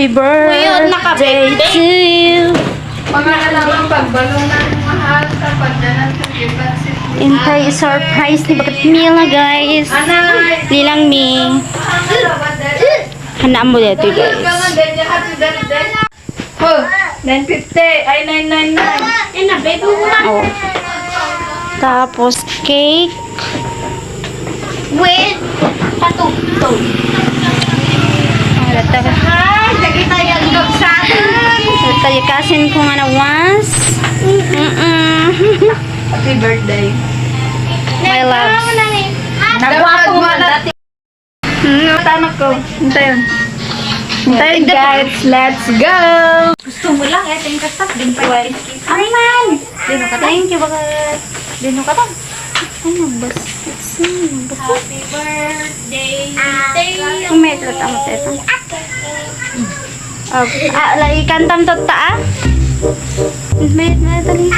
Happy birthday to you. Mga alam pagbalong ng mahal sa pagdanan sa gibansit. Intay surprise ni Bakat Mila, guys. Anay! Lilang mi. Hanaan mo dito, guys. Happy birthday. Oh, 950. Ay, 999. Oh. Tapos, cake. With patutog. Alata ka. Ay, lagi tayo ang sa atin. Tayo kasin ko nga na was. Happy birthday. My loves. Nagwapo mo dati. Tanak ko. Hintayin. Hintayin, guys. Let's go. Gusto mo lang, tingin ka stop din pa. Aman! Dino ka Thank you, Bakat. Dino ka to. Ano, bas? Happy birthday to you. Umit lang tama sa ito. Lagi kantam to ta. Umit na tali.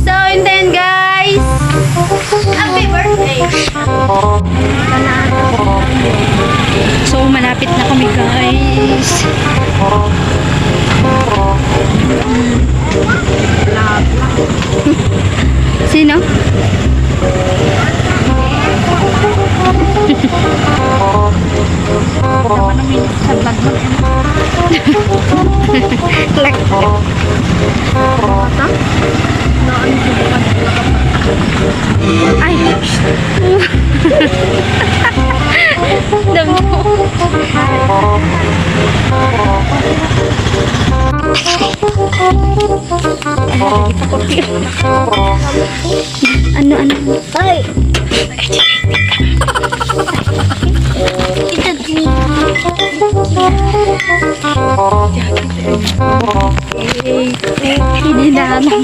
So, and then guys. Happy birthday. So, malapit na kami, guys. Sino? Naman ang minutes sa vlog mo. Like. Ay. Damo. Ano? Ay. Hindi na alam.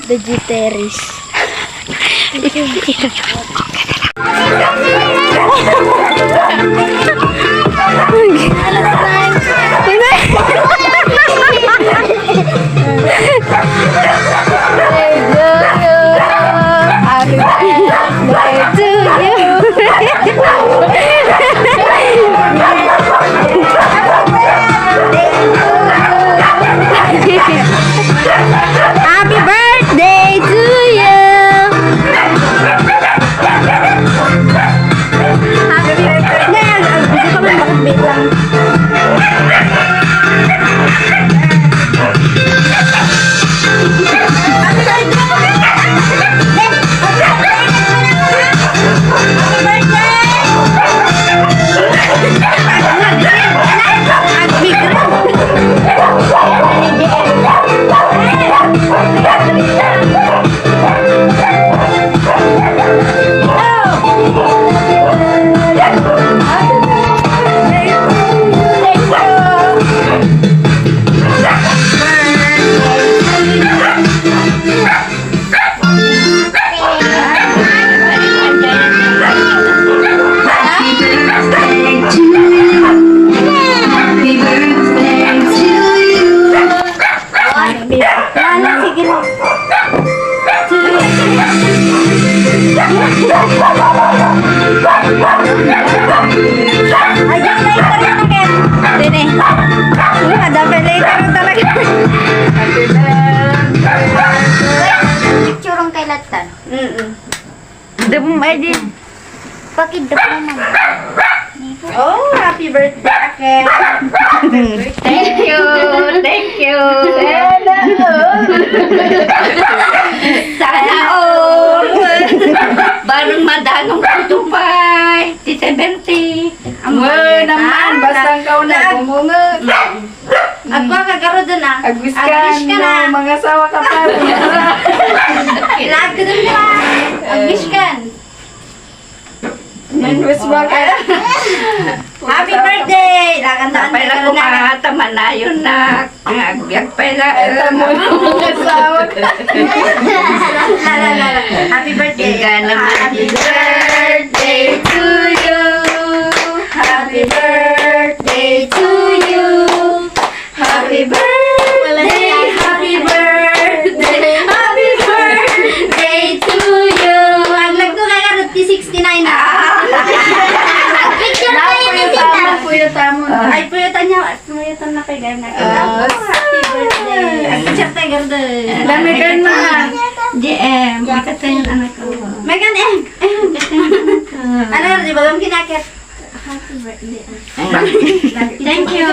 The Jiteris. Happy birthday to you. Happy birthday. Gusto ko lang bakit bait lang. Picturong kay Latan. Hindi mo ma-edit. Pakidap naman. Oh, happy birthday, Aken. Thank you. Thank you. Sana all. Barang madanong kutupay. Tita Berti. Amoy naman, basta ikaw na gumungot. Ako kagaro doon ah. Agwis ka na, mga sawa ka pa. Ilag ka doon na. Agwis kan. Manwis ba ka? Happy birthday! Lakandaan Pala ko makataman na yun na. Agbiyak pala. Mga sawa ka. Happy birthday! Happy birthday to you. Happy birthday to you. Happy birthday, happy birthday, happy napay gaya na. Happy birthday. Ang picture tayo gardo. Dami ka na. JM, makata yung anak ko. Megan Ano di ba yung kinakit? Happy birthday. Thank you.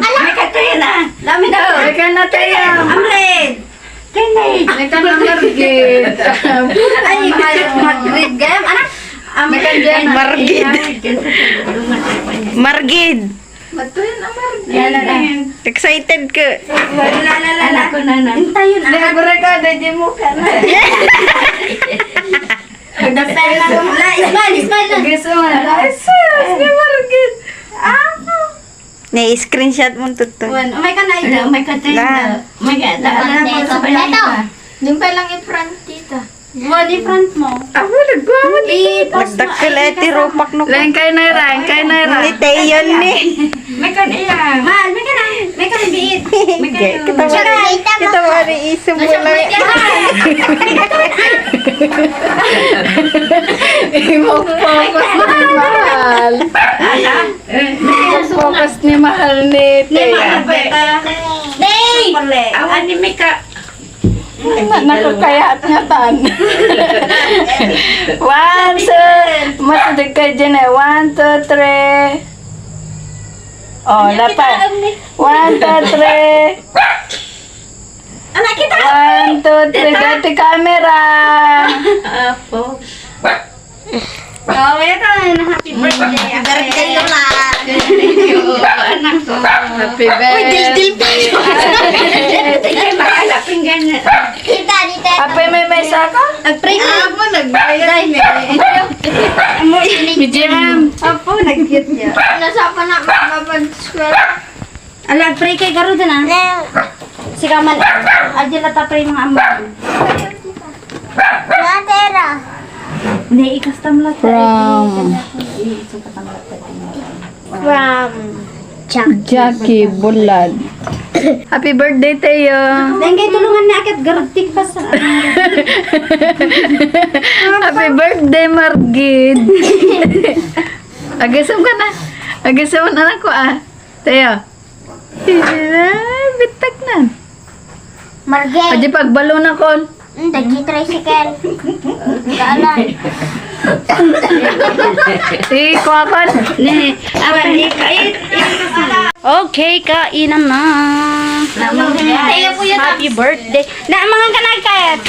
Makata yun ah. Dami daw. Ika na tayo. Amred. Tinay. Ika na margit. Ay, mag-grade game. Anak. Margid. Margid. Matuyan ang margit. Yan. Excited ka. Anak ko na na. Intayon anak. Nagura ka, dadi mo ka na. Dasal na. Smile lang. Gusto mo na. Sus, ni margit. Na-screenshot mo tutoy. Wan, umay ka na ito. May katay na. May katay na. Yung pa lang i-front tita. Body front mo. Ako, nagwamot. I-post mo. Nagdakil tirupak no. Lain kayo na rin, kayo na rin. Ni Tayon ni. May kanila. Mahal, may ka na. May ka na biit. May ka na. Kita mo ni iso mo lang. Focus ni Mahal. Focus ni Mahal ni Tia. Day! Awan ni Mika. Nakakayat nga tan. One, two. Matudig kayo dyan eh. 1, 2, 3. Oh, dapat. 1, 2, 3. Anak kita! 1, 2, 3. Ganti camera. Apo. Oh, may ka na. Happy birthday. Happy birthday, Lola. Thank you, anak ko. Happy birthday. Tingnan makalapin ganyan. Tita, tita. Apay may mesa ka? Nag-pray ka. Apo, nagbayad ni. Bijam. Apo, nag-cute niya. Nasa pa na mapag-square. Ala, pray kay Garo din ah. Si Kamal. Adyan na tapray mga amo. Natera. Hindi, i-custom lahat. From Jackie Bullad. Happy birthday, Teo. Dahil kayo tulungan na akit Garutik pa sa Happy birthday, Margid. Agasam ka na. Agasam na anak ko ah. Teo. Bitak na. Margay. Adi pagbalo na kon. Nag-tricycle. Kaalan. Kuha Ni, awan, Okay, kainan na. Tayo po yun. Happy birthday. Na, mga kanagkayat.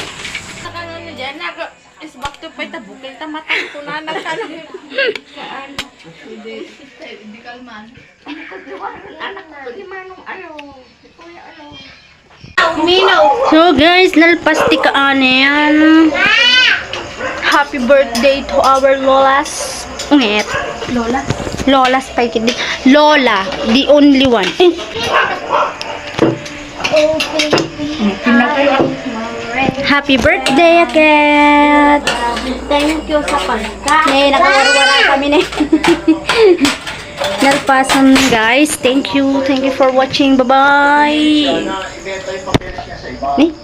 So guys, nalpasti ka yan. Happy birthday to our Lolas. Ungit. Lola. Lolas pa ikindi. Lola, the only one. Happy birthday, Aket. Thank you sa pagka. Nakawara kami na. Nalpasan guys. Thank you for watching. Bye-bye. Ni?